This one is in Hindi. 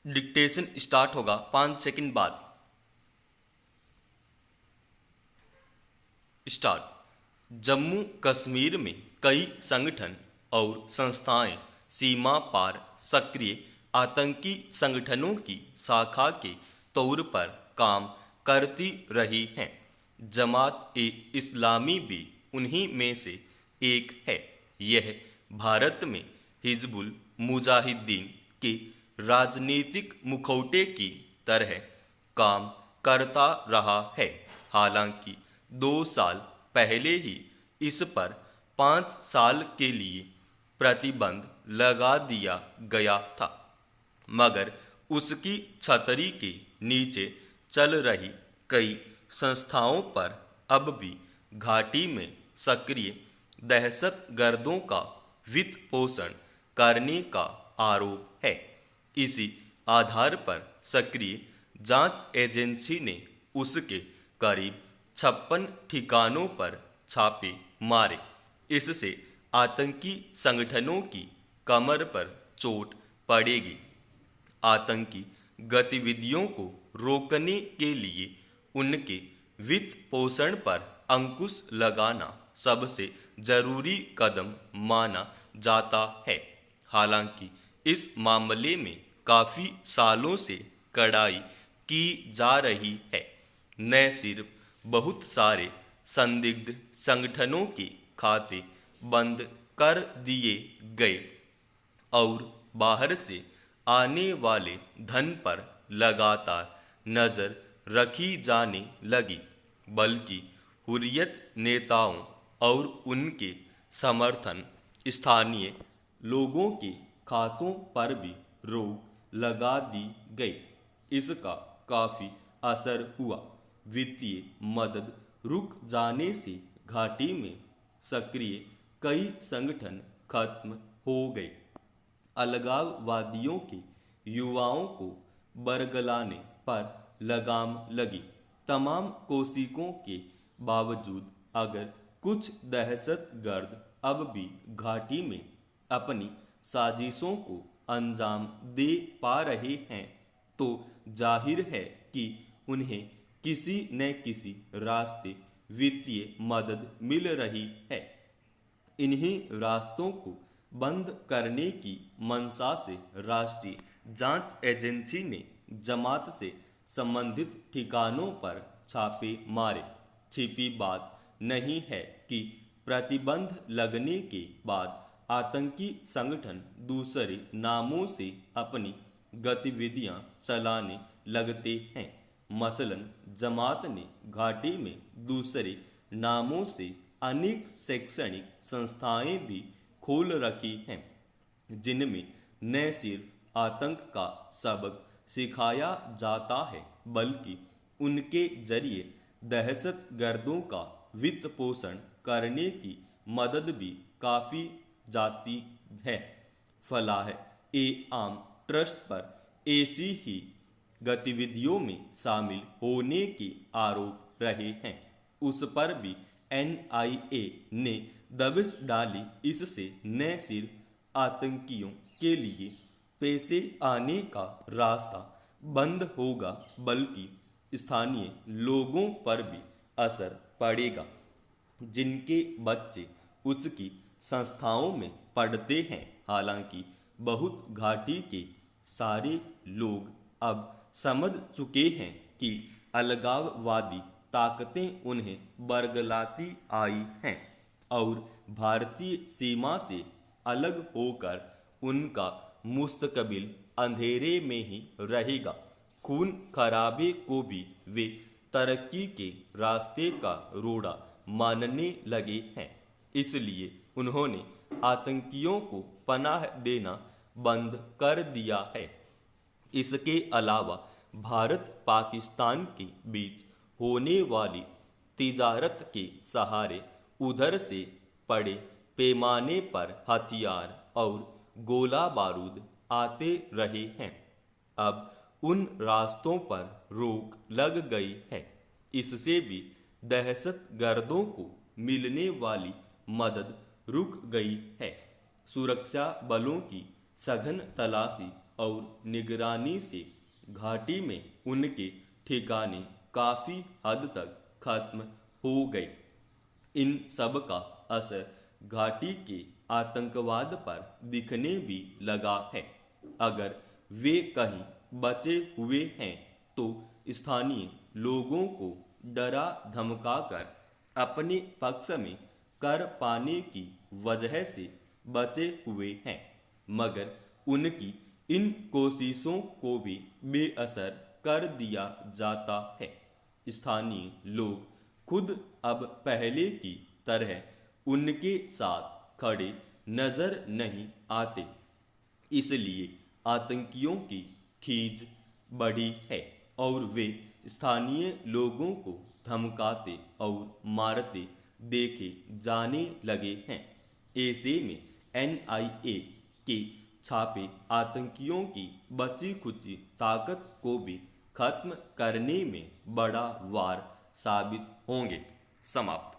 डिक्टेशन स्टार्ट होगा 5 सेकंड बाद। स्टार्ट। जम्मू कश्मीर में कई संगठन और संस्थाएं सीमा पार सक्रिय आतंकी संगठनों की शाखा के तौर पर काम करती रही हैं। जमात ए इस्लामी भी उन्हीं में से एक है। यह भारत में हिजबुल मुजाहिदीन के राजनीतिक मुखौटे की तरह काम करता रहा है। हालांकि 2 साल पहले ही इस पर 5 साल के लिए प्रतिबंध लगा दिया गया था, मगर उसकी छतरी के नीचे चल रही कई संस्थाओं पर अब भी घाटी में सक्रिय दहशतगर्दों का वित्त पोषण करने का आरोप है। इसी आधार पर सक्रिय जांच एजेंसी ने उसके करीब 56 ठिकानों पर छापे मारे। इससे आतंकी संगठनों की कमर पर चोट पड़ेगी। आतंकी गतिविधियों को रोकने के लिए उनके वित्त पोषण पर अंकुश लगाना सबसे जरूरी कदम माना जाता है। हालांकि इस मामले में काफी सालों से कड़ाई की जा रही है। न सिर्फ बहुत सारे संदिग्ध संगठनों के खाते बंद कर दिए गए और बाहर से आने वाले धन पर लगातार नजर रखी जाने लगी, बल्कि हुर्रियत नेताओं और उनके समर्थन स्थानीय लोगों के खातों पर भी रोक लगा दी गई। इसका काफी असर हुआ। वित्तीय मदद रुक जाने से घाटी में सक्रिय कई संगठन खत्म हो गए। अलगाववादियों के युवाओं को बरगलाने पर लगाम लगी। तमाम कोशिशों के बावजूद अगर कुछ दहशतगर्द अब भी घाटी में अपनी साजिशों को अंजाम दे पा रहे हैं, तो जाहिर है कि उन्हें किसी न किसी रास्ते वित्तीय मदद मिल रही है। इन्हीं रास्तों को बंद करने की मंशा से राष्ट्रीय जांच एजेंसी ने जमात से संबंधित ठिकानों पर छापे मारे। छिपी बात नहीं है कि प्रतिबंध लगने के बाद आतंकी संगठन दूसरे नामों से अपनी गतिविधियां चलाने लगते हैं। मसलन जमात ने घाटी में दूसरे नामों से अनेक शैक्षणिक संस्थाएं भी खोल रखी हैं, जिनमें न सिर्फ आतंक का सबक सिखाया जाता है, बल्कि उनके जरिए दहशतगर्दों का वित्त पोषण करने की मदद भी काफ़ी जाती है। फलाह ए आम ट्रस्ट पर ऐसी ही गतिविधियों में शामिल होने के आरोप रहे हैं। उस पर भी एनआईए ने दबिश डाली। इससे न सिर्फ आतंकियों के लिए पैसे आने का रास्ता बंद होगा, बल्कि स्थानीय लोगों पर भी असर पड़ेगा, जिनके बच्चे उसकी संस्थाओं में पढ़ते हैं। हालांकि बहुत घाटी के सारे लोग अब समझ चुके हैं कि अलगाववादी ताकतें उन्हें बरगलाती आई हैं और भारतीय सीमा से अलग होकर उनका मुस्तकबिल अंधेरे में ही रहेगा। खून खराबे को भी वे तरक्की के रास्ते का रोड़ा मानने लगे हैं। इसलिए उन्होंने आतंकियों को पनाह देना बंद कर दिया है। इसके अलावा भारत पाकिस्तान के बीच होने वाली तिजारत के सहारे उधर से बड़े पैमाने पर हथियार और गोला बारूद आते रहे हैं। अब उन रास्तों पर रोक लग गई है। इससे भी दहशतगर्दों को मिलने वाली मदद रुक गई है। सुरक्षा बलों की सघन तलाशी और निगरानी से घाटी में उनके ठिकाने काफी हद तक खत्म हो गए। इन सब का असर घाटी के आतंकवाद पर दिखने भी लगा है। अगर वे कहीं बचे हुए हैं तो स्थानीय लोगों को डरा धमकाकर अपने पक्ष में कर पाने की वजह से बचे हुए हैं, मगर उनकी इन कोशिशों को भी बेअसर कर दिया जाता है। स्थानीय लोग खुद अब पहले की तरह उनके साथ खड़े नजर नहीं आते, इसलिए आतंकियों की खींच बढ़ी है और वे स्थानीय लोगों को धमकाते और मारते देखे जाने लगे हैं। ऐसे में एनआईए के छापे आतंकियों की बची खुची ताकत को भी खत्म करने में बड़ा वार साबित होंगे। समाप्त।